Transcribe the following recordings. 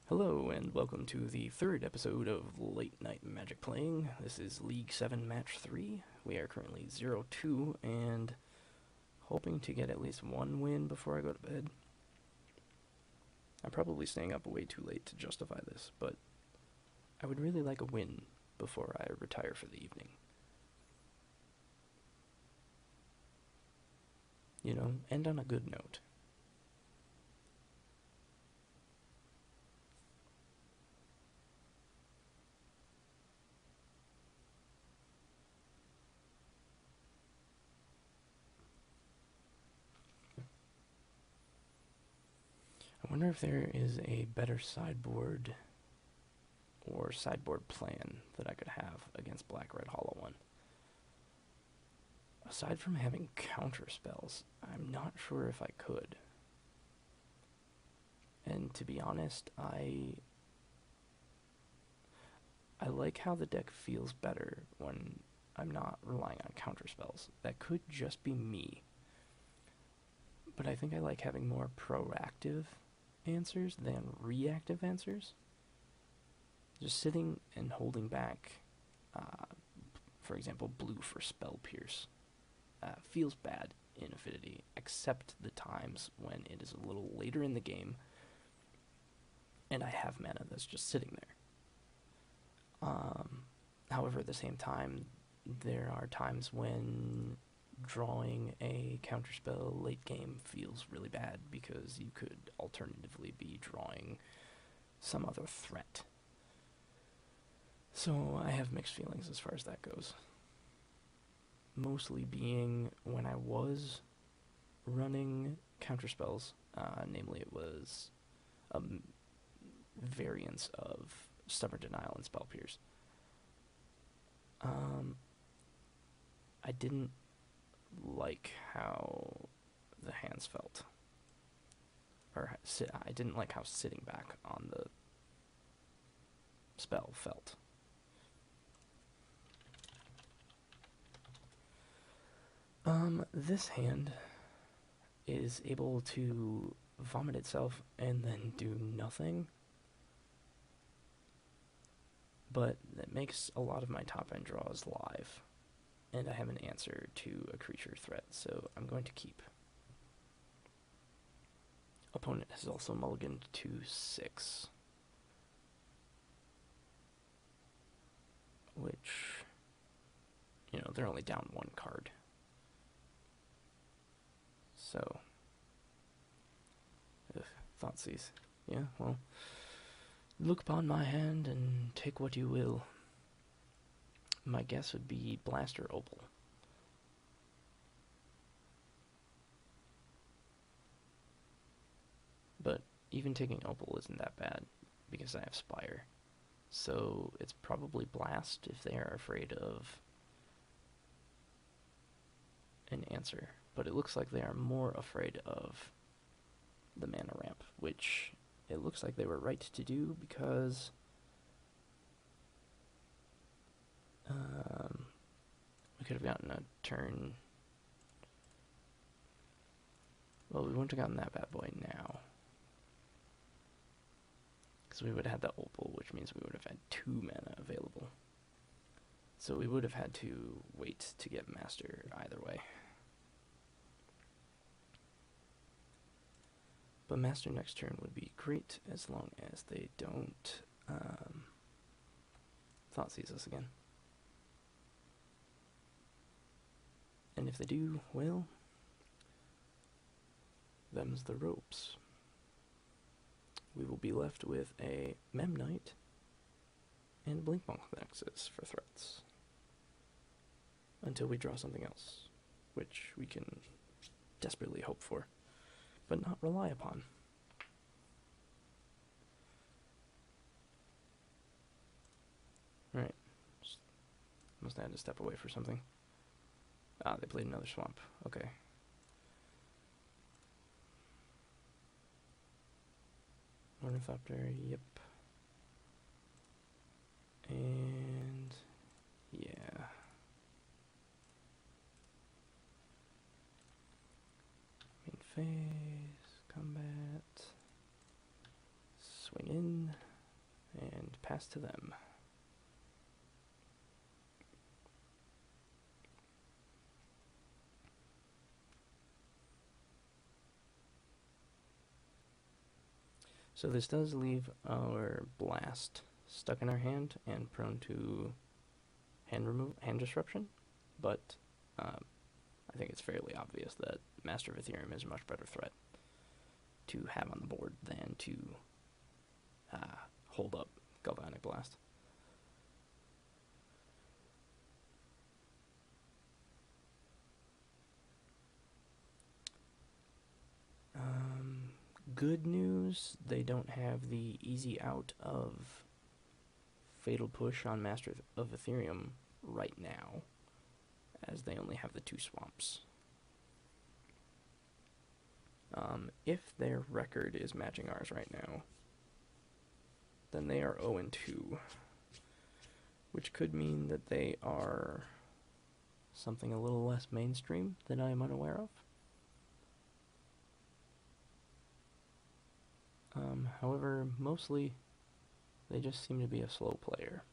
Hello, and welcome to the third episode of Late Night Magic Playing. This is League 7 Match 3. We are currently 0-2, and hoping to get at least one win before I go to bed. I'm probably staying up way too late to justify this, but I would really like a win before I retire for the evening. You know, end on a good note. I wonder if there is a better sideboard or sideboard plan that I could have against Black-Red Hollow One. Aside from having counter spells, I'm not sure if I could. And to be honest, I like how the deck feels better when I'm not relying on counter spells. That could just be me. But I think I like having more proactive answers than reactive answers. Just sitting and holding back, for example, blue for Spell Pierce, feels bad in Affinity, except the times when it is a little later in the game and I have mana that's just sitting there. However, at the same time, there are times when drawing a counterspell late game feels really bad because you could alternatively be drawing some other threat. So I have mixed feelings as far as that goes. Mostly being when I was running counterspells, namely it was a variance of Stubborn Denial and Spell Pierce. I didn't like how the hands felt. I didn't like how sitting back on the spell felt. This hand is able to vomit itself and then do nothing. But that makes a lot of my top end draws live. And I have an answer to a creature threat, so I'm going to keep. Opponent has also mulliganed to 6. Which, you know, they're only down 1 card. So, Thoughtseize. Yeah, well, look upon my hand and take what you will. My guess would be Blaster Opal. But even taking Opal isn't that bad, because I have Spire. So it's probably Blast if they are afraid of an answer. But it looks like they are more afraid of the mana ramp, which it looks like they were right to do because we could have gotten a turn. Well, we wouldn't have gotten that bad boy now. Because we would have had the Opal, which means we would have had 2 mana available. So we would have had to wait to get Master either way. But Master next turn would be great as long as they don't Thoughtseize us again. And if they do, well, them's the ropes. We will be left with a Memnite and Blinkmonk Nexus for threats. Until we draw something else, which we can desperately hope for, but not rely upon. Alright. Must have had to step away for something. Ah, they played another swamp. Okay. Ornithopter, yep. And yeah. Main phase, combat, Swing in and pass to them. So this does leave our blast stuck in our hand and prone to hand disruption, but I think it's fairly obvious that Master of Ethereum is a much better threat to have on the board than to hold up Galvanic Blast. Good news, they don't have the easy out of Fatal Push on Master of Ethereum right now, as they only have the 2 swamps. If their record is matching ours right now, then they are 0-2, which could mean that they are something a little less mainstream than I am unaware of. However, mostly they just seem to be a slow player.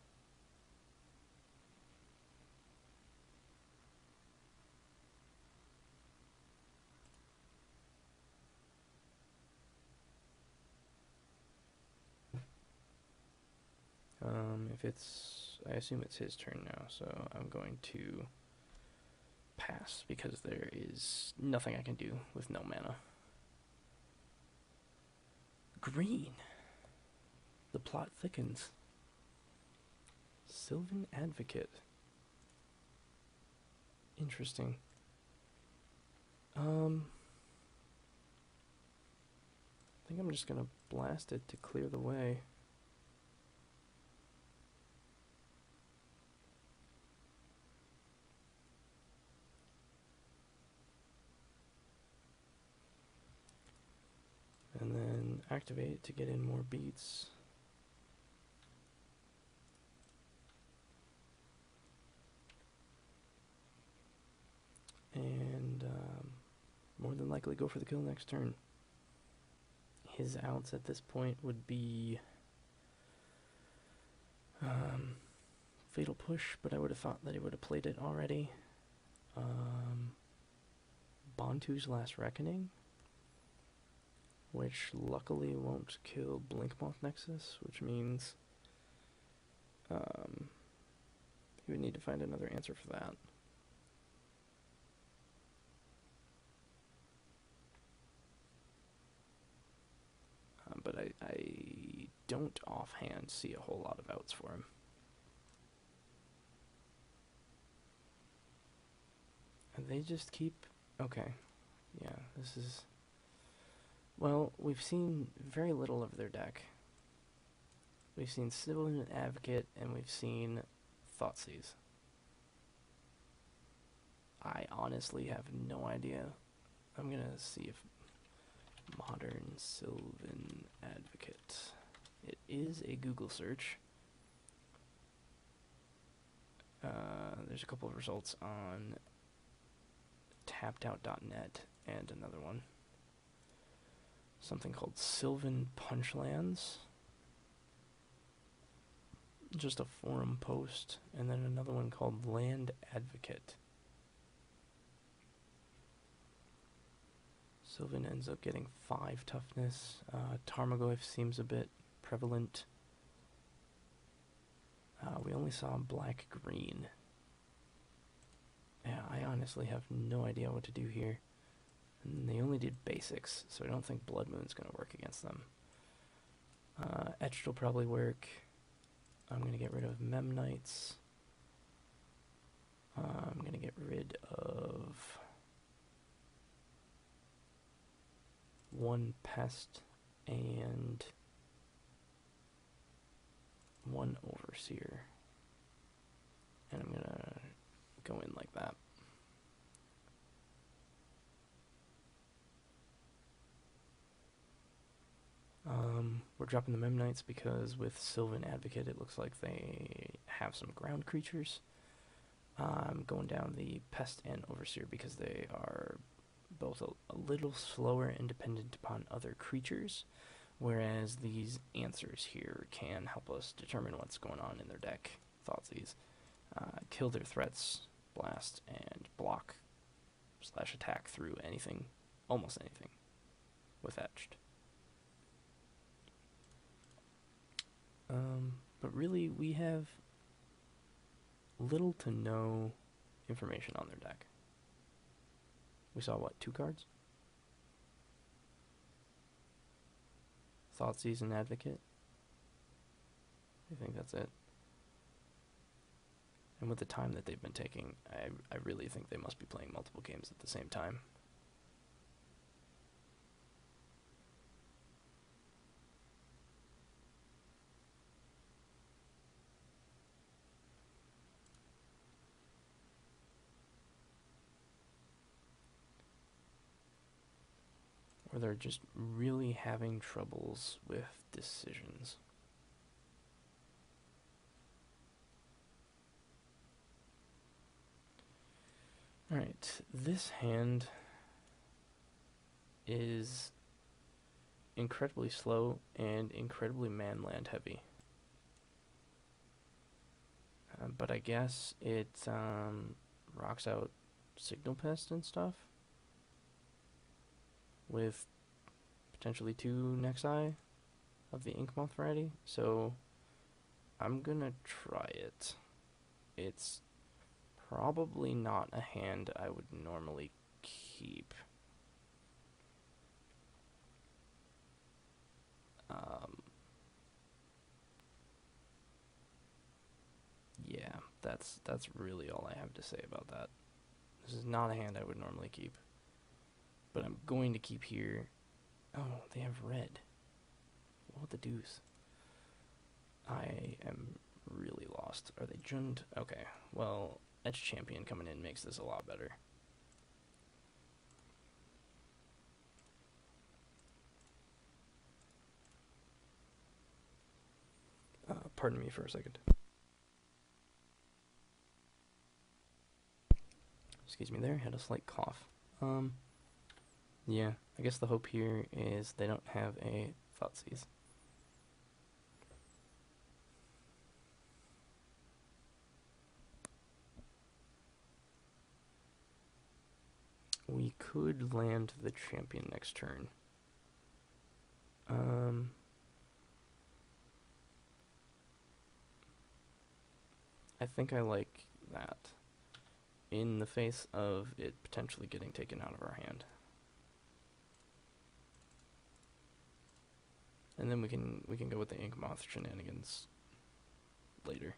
I assume it's his turn now, so I'm going to pass because there is nothing I can do with no mana. Green. The plot thickens. Sylvan Advocate. Interesting. I think I'm just gonna blast it to clear the way. And then activate to get in more beats. And more than likely go for the kill next turn. His outs at this point would be Fatal Push, but I would have thought that he would have played it already. Bantu's Last Reckoning, which luckily won't kill Blinkmoth Nexus, which means he would need to find another answer for that. But I don't offhand see a whole lot of outs for him. And they just keep... Okay. Yeah, this is... Well, we've seen very little of their deck. We've seen Sylvan Advocate, and we've seen Thoughtseize. I honestly have no idea. I'm gonna see if Modern Sylvan Advocate. It is a Google search. There's a couple of results on tappedout.net and another one. Something called Sylvan Punchlands. Just a forum post. And then another one called Land Advocate. Sylvan ends up getting 5 toughness. Tarmogoyf seems a bit prevalent. We only saw black-green. Yeah, I honestly have no idea what to do here. And they only did basics, so I don't think Blood Moon's going to work against them. Etched will probably work. I'm going to get rid of Memnites. I'm going to get rid of 1 Pest and 1 Overseer. And I'm going to go in like that. We're dropping the Memnites because with Sylvan Advocate it looks like they have some ground creatures. I'm going down the Pest and Overseer because they are both a little slower and dependent upon other creatures, Whereas these answers here can help us determine what's going on in their deck. Thoughtseize. Kill their threats, blast, and block / attack through anything, almost anything, with etched. But really, we have little to no information on their deck. We saw, what, 2 cards? Thoughtseize and Advocate. I think that's it. And with the time that they've been taking, I really think they must be playing multiple games at the same time. Or they're just really having troubles with decisions. Alright, this hand is incredibly slow and incredibly man-land heavy. But I guess it rocks out Signal Pest and stuff with potentially 2 Nexi of the Inkmoth variety, so I'm gonna try it. It's probably not a hand I would normally keep. Yeah, that's really all I have to say about that. This is not a hand I would normally keep, but I'm going to keep here. Oh, they have red. What the deuce? I am really lost. Are they Jund? Okay, well, Edge Champion coming in makes this a lot better. Pardon me for a second. Excuse me there, had a slight cough. Yeah, I guess the hope here is they don't have a Thoughtseize. We could land the champion next turn. I think I like that, in the face of it potentially getting taken out of our hand. And then we can go with the Inkmoth shenanigans later.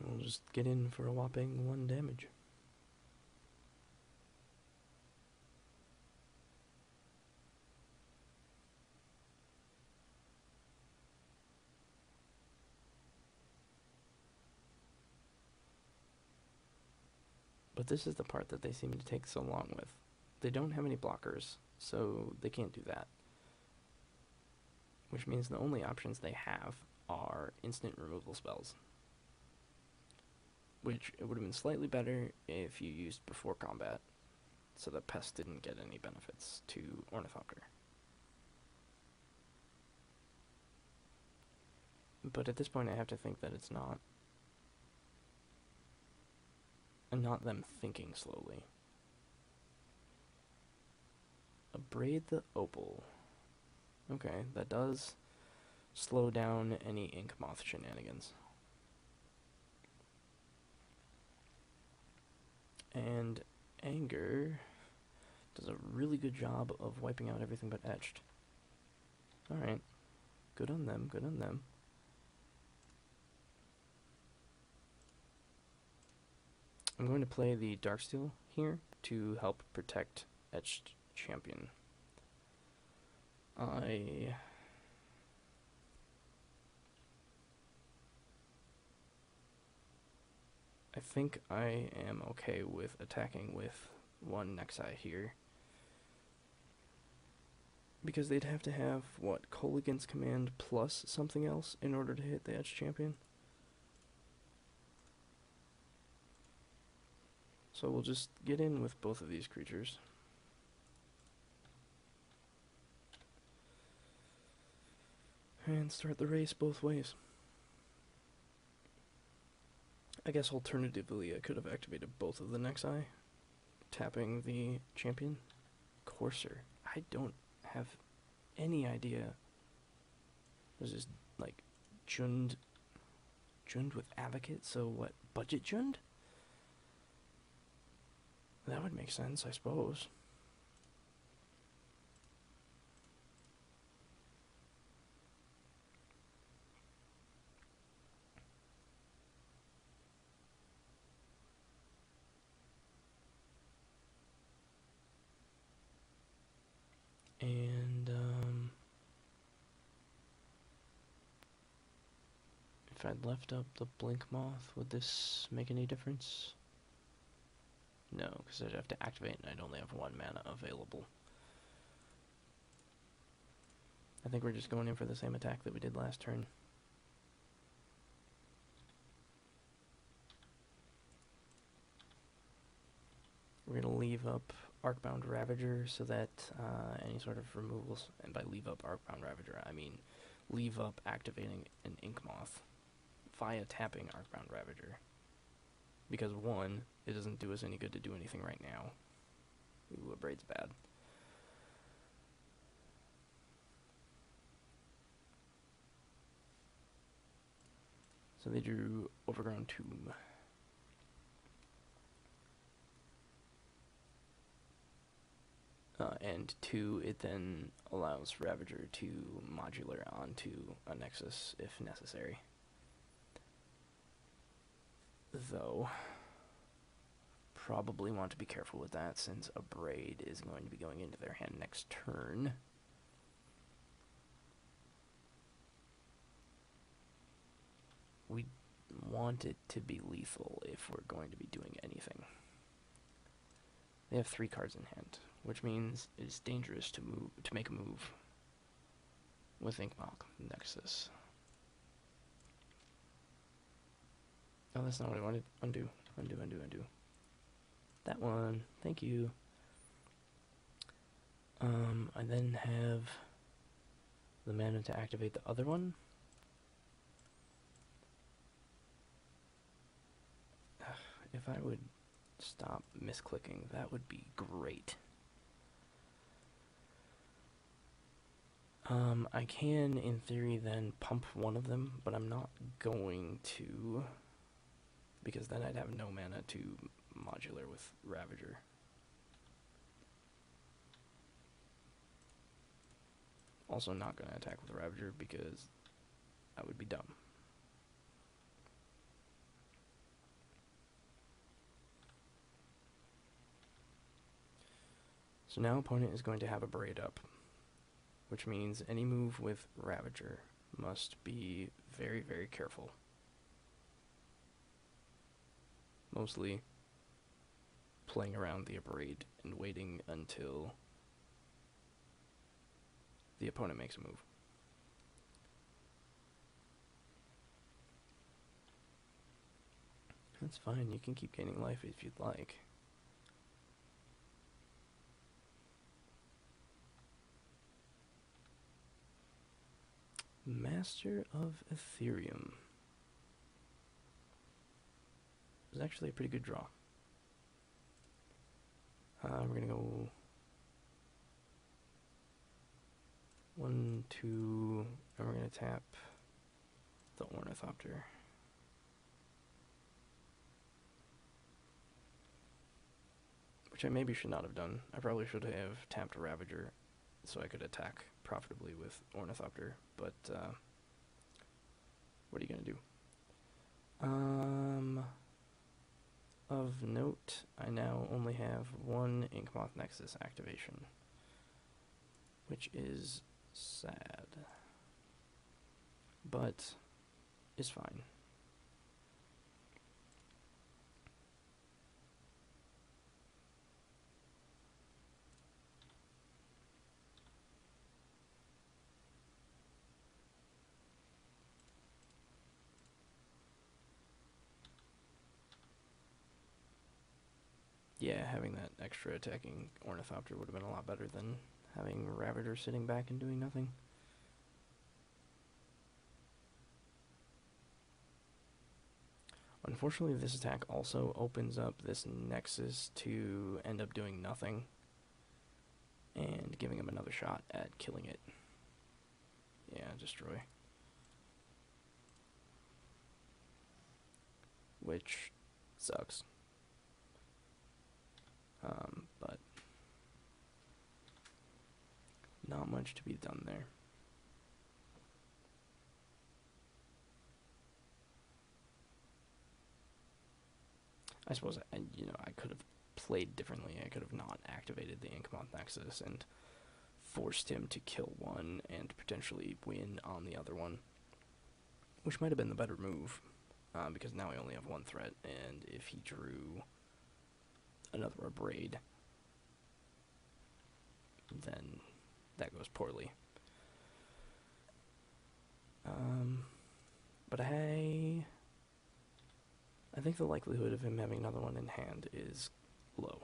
We'll just get in for a whopping 1 damage. But this is the part that they seem to take so long with. They don't have any blockers, so they can't do that. Which means the only options they have are instant removal spells. Which it would have been slightly better if you used before combat, so that Pest didn't get any benefits to Ornithopter. But at this point I have to think that it's not them thinking slowly. Abrade the Opal. Okay, that does slow down any Inkmoth shenanigans. And Anger does a really good job of wiping out everything but etched. Alright. Good on them, good on them. I'm going to play the Darksteel here to help protect Etched Champion. I think I am okay with attacking with 1 Nexi here. Because they'd have to have, what, Kolaghan's command plus something else in order to hit the Edge Champion? So we'll just get in with both of these creatures. And start the race both ways. I guess alternatively I could have activated both of the Nexi, tapping the champion. Courser. I don't have any idea. There's this, like, Jund with Advocate, so what, budget Jund? That would make sense, I suppose. And, if I'd left up the Blink Moth, would this make any difference? No, because I'd have to activate and I'd only have 1 mana available. I think we're just going in for the same attack that we did last turn. We're going to leave up Arcbound Ravager so that any sort of removals, and by leave up Arcbound Ravager, I mean leave up activating an Ink Moth via tapping Arcbound Ravager. Because 1, it doesn't do us any good to do anything right now. Ooh, Abraid's bad. So they drew Overgrown Tomb. And 2, it then allows Ravager to modular onto a Nexus if necessary. Though, probably want to be careful with that since Abraid is going to be going into their hand next turn. We want it to be lethal if we're going to be doing anything. They have 3 cards in hand, which means it is dangerous to make a move with Inkmoth Nexus. Oh, that's not what I wanted. Undo. That one. Thank you. I then have the mana to activate the other one. If I would stop misclicking, that would be great. I can, in theory, then pump one of them, but I'm not going to, because then I'd have no mana to modular with Ravager. Also not going to attack with Ravager because that would be dumb. So now opponent is going to have Abraid up, which means any move with Ravager must be very, very careful. Mostly playing around the Abraid and waiting until the opponent makes a move. That's fine, you can keep gaining life if you'd like. Master of Ethereum. It was actually a pretty good draw. We're gonna go 1, 2, and we're gonna tap the Ornithopter. Which I maybe should not have done. I probably should have tapped a Ravager so I could attack profitably with Ornithopter, but what are you gonna do? Of note, I now only have 1 Inkmoth Nexus activation, which is sad, but is fine. yeah, having that extra attacking Ornithopter would have been a lot better than having Ravager sitting back and doing nothing. Unfortunately, this attack also opens up this Nexus to end up doing nothing and giving him another shot at killing it. Yeah, destroy. Which sucks. But not much to be done there. I suppose, I could have played differently. I could have not activated the Inkmoth Nexus and forced him to kill one and potentially win on the other one, which might have been the better move, because now I only have one threat, and if he drew another Abrade, then that goes poorly. But I think the likelihood of him having another one in hand is low.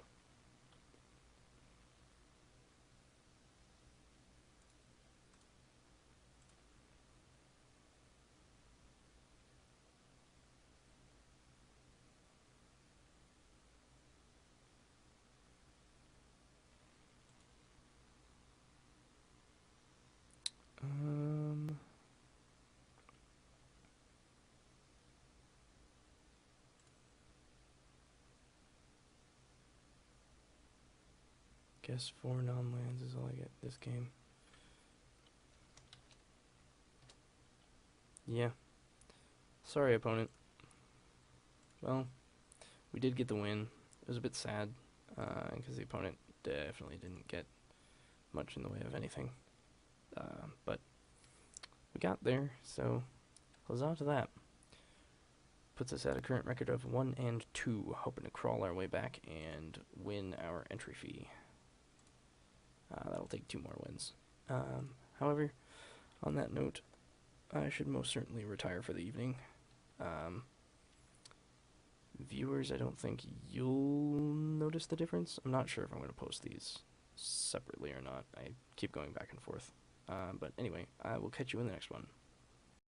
Guess 4 non-lands is all I get this game. Yeah. Sorry, opponent. Well, we did get the win. It was a bit sad, because the opponent definitely didn't get much in the way of anything. But we got there, so huzzah to that. Puts us at a current record of 1-2, hoping to crawl our way back and win our entry fee. That'll take 2 more wins. However, on that note, I should most certainly retire for the evening. Viewers, I don't think you'll notice the difference. I'm not sure if I'm going to post these separately or not. I keep going back and forth. But anyway, I will catch you in the next one.